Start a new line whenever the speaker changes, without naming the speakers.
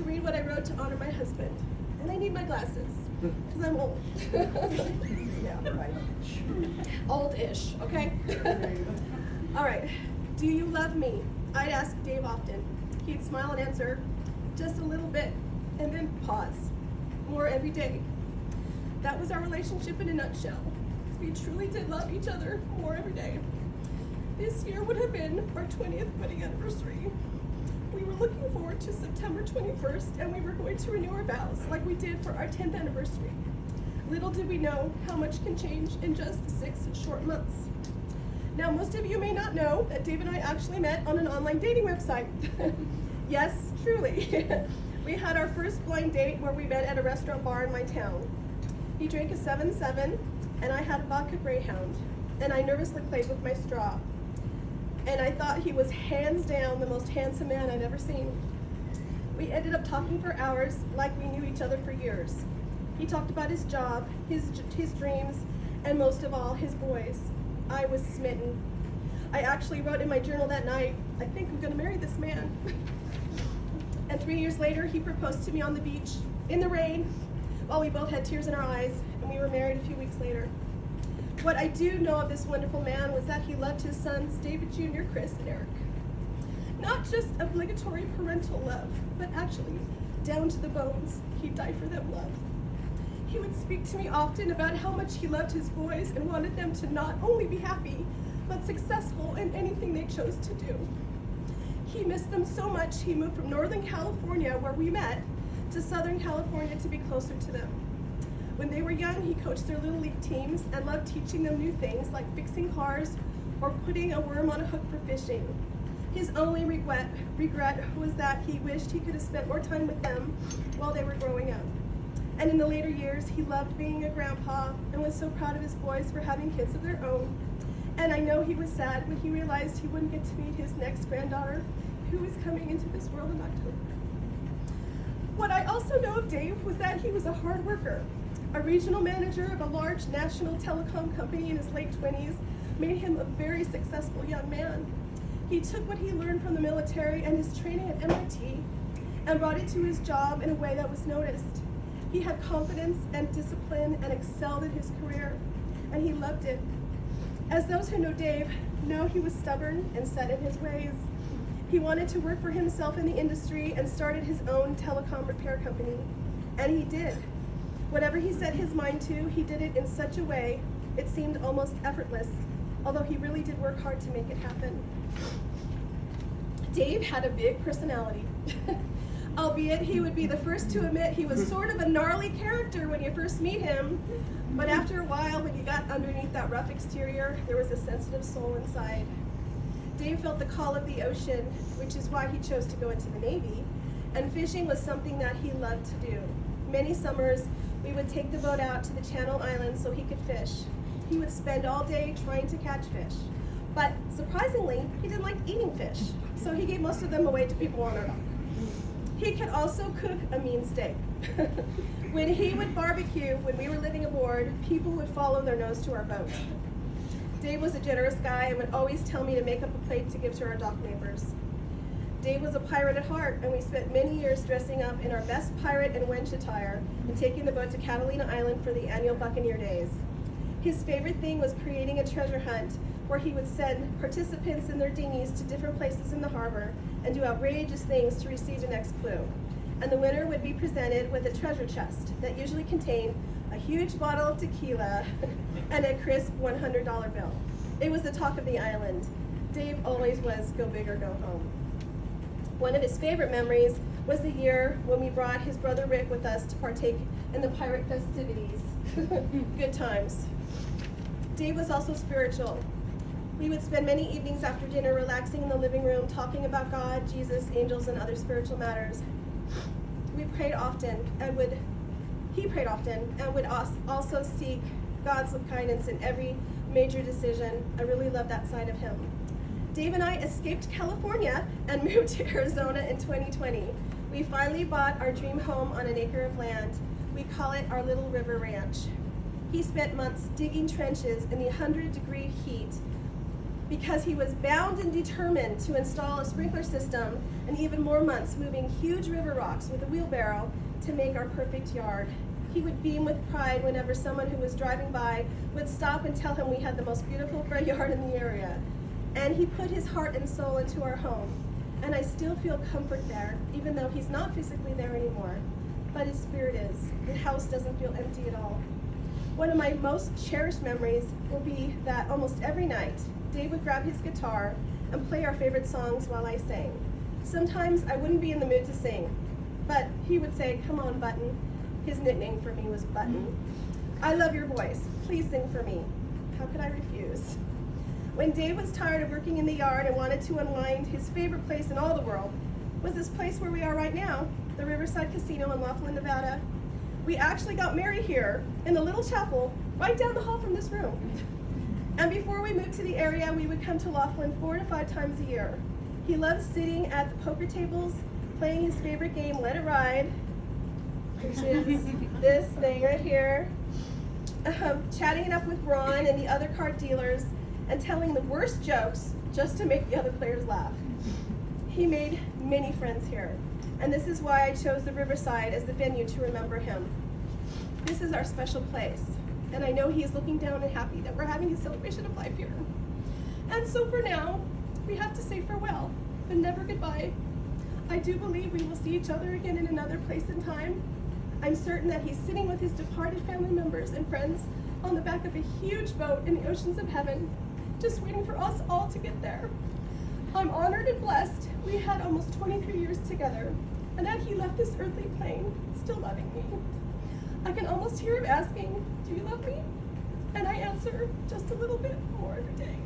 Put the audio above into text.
to read what I wrote to honor my husband. And I need my glasses, because I'm old.
Yeah, right.
Old-ish, okay? All right. Do you love me? I'd ask Dave often. He'd smile and answer, just a little bit, and then pause. More every day. That was our relationship in a nutshell. We truly did love each other more every day. This year would have been our 20th wedding anniversary. We were looking forward to September 21st, and we were going to renew our vows like we did for our 10th anniversary. Little did we know how much can change in just 6 short months. Now, most of you may not know that Dave and I actually met on an online dating website. Yes, truly. We had our first blind date where we met at a restaurant bar in my town. He drank a 7-7, and I had a vodka Greyhound, and I nervously played with my straw. And I thought he was hands down the most handsome man I'd ever seen. We ended up talking for hours like we knew each other for years. He talked about his job, his dreams, and most of all, his boys. I was smitten. I actually wrote in my journal that night, I think I'm gonna marry this man. And 3 years later, he proposed to me on the beach, in the rain, while we both had tears in our eyes, and we were married a few weeks later. What I do know of this wonderful man was that he loved his sons, David Jr., Chris, and Eric. Not just obligatory parental love, but actually, down to the bones, he'd die for them love. He would speak to me often about how much he loved his boys and wanted them to not only be happy, but successful in anything they chose to do. He missed them so much, he moved from Northern California, where we met, to Southern California to be closer to them. When they were young, he coached their little league teams and loved teaching them new things like fixing cars or putting a worm on a hook for fishing. His only regret was that he wished he could have spent more time with them while they were growing up. And in the later years, he loved being a grandpa and was so proud of his boys for having kids of their own. And I know he was sad when he realized he wouldn't get to meet his next granddaughter, who was coming into this world in October. What I also know of Dave was that he was a hard worker. A regional manager of a large national telecom company in his late 20s made him a very successful young man. He took what he learned from the military and his training at MIT and brought it to his job in a way that was noticed. He had confidence and discipline and excelled in his career, and he loved it. As those who know Dave know, he was stubborn and set in his ways. He wanted to work for himself in the industry and started his own telecom repair company, and he did. Whatever he set his mind to, he did it in such a way it seemed almost effortless, although he really did work hard to make it happen. Dave had a big personality. Albeit he would be the first to admit he was sort of a gnarly character when you first meet him, but after a while, when you got underneath that rough exterior, there was a sensitive soul inside. Dave felt the call of the ocean, which is why he chose to go into the Navy, and fishing was something that he loved to do. Many summers, we would take the boat out to the Channel Islands so he could fish. He would spend all day trying to catch fish. But surprisingly, he didn't like eating fish, so he gave most of them away to people on our dock. He could also cook a mean steak. When he would barbecue, when we were living aboard, people would follow their nose to our boat. Dave was a generous guy and would always tell me to make up a plate to give to our dock neighbors. Dave was a pirate at heart, and we spent many years dressing up in our best pirate and wench attire and taking the boat to Catalina Island for the annual Buccaneer Days. His favorite thing was creating a treasure hunt where he would send participants in their dinghies to different places in the harbor and do outrageous things to receive the next clue. And the winner would be presented with a treasure chest that usually contained a huge bottle of tequila and a crisp $100 bill. It was the talk of the island. Dave always was go big or go home. One of his favorite memories was the year when we brought his brother Rick with us to partake in the pirate festivities. Good times. Dave was also spiritual. We would spend many evenings after dinner relaxing in the living room, talking about God, Jesus, angels, and other spiritual matters. He prayed often and would also seek God's guidance in every major decision. I really love that side of him. Dave and I escaped California and moved to Arizona in 2020. We finally bought our dream home on an acre of land. We call it our Little River Ranch. He spent months digging trenches in the 100-degree heat because he was bound and determined to install a sprinkler system and even more months moving huge river rocks with a wheelbarrow to make our perfect yard. He would beam with pride whenever someone who was driving by would stop and tell him we had the most beautiful front yard in the area. And he put his heart and soul into our home. And I still feel comfort there, even though he's not physically there anymore. But his spirit is. The house doesn't feel empty at all. One of my most cherished memories will be that almost every night, Dave would grab his guitar and play our favorite songs while I sang. Sometimes I wouldn't be in the mood to sing, but he would say, "Come on, Button." His nickname for me was Button. "I love your voice. Please sing for me." How could I refuse? When Dave was tired of working in the yard and wanted to unwind, his favorite place in all the world was this place where we are right now, the Riverside Casino in Laughlin, Nevada. We actually got married here in the little chapel right down the hall from this room. And before we moved to the area, we would come to Laughlin 4 to 5 times a year. He loves sitting at the poker tables, playing his favorite game, Let It Ride, which is this thing right here, chatting it up with Ron and the other card dealers, and telling the worst jokes just to make the other players laugh. He made many friends here, and this is why I chose the Riverside as the venue to remember him. This is our special place, and I know he is looking down and happy that we're having a celebration of life here. And so for now, we have to say farewell, but never goodbye. I do believe we will see each other again in another place and time. I'm certain that he's sitting with his departed family members and friends on the back of a huge boat in the oceans of heaven, just waiting for us all to get there. I'm honored and blessed we had almost 23 years together, and that he left this earthly plane still loving me. I can almost hear him asking, "Do you love me?" And I answer just a little bit more every day.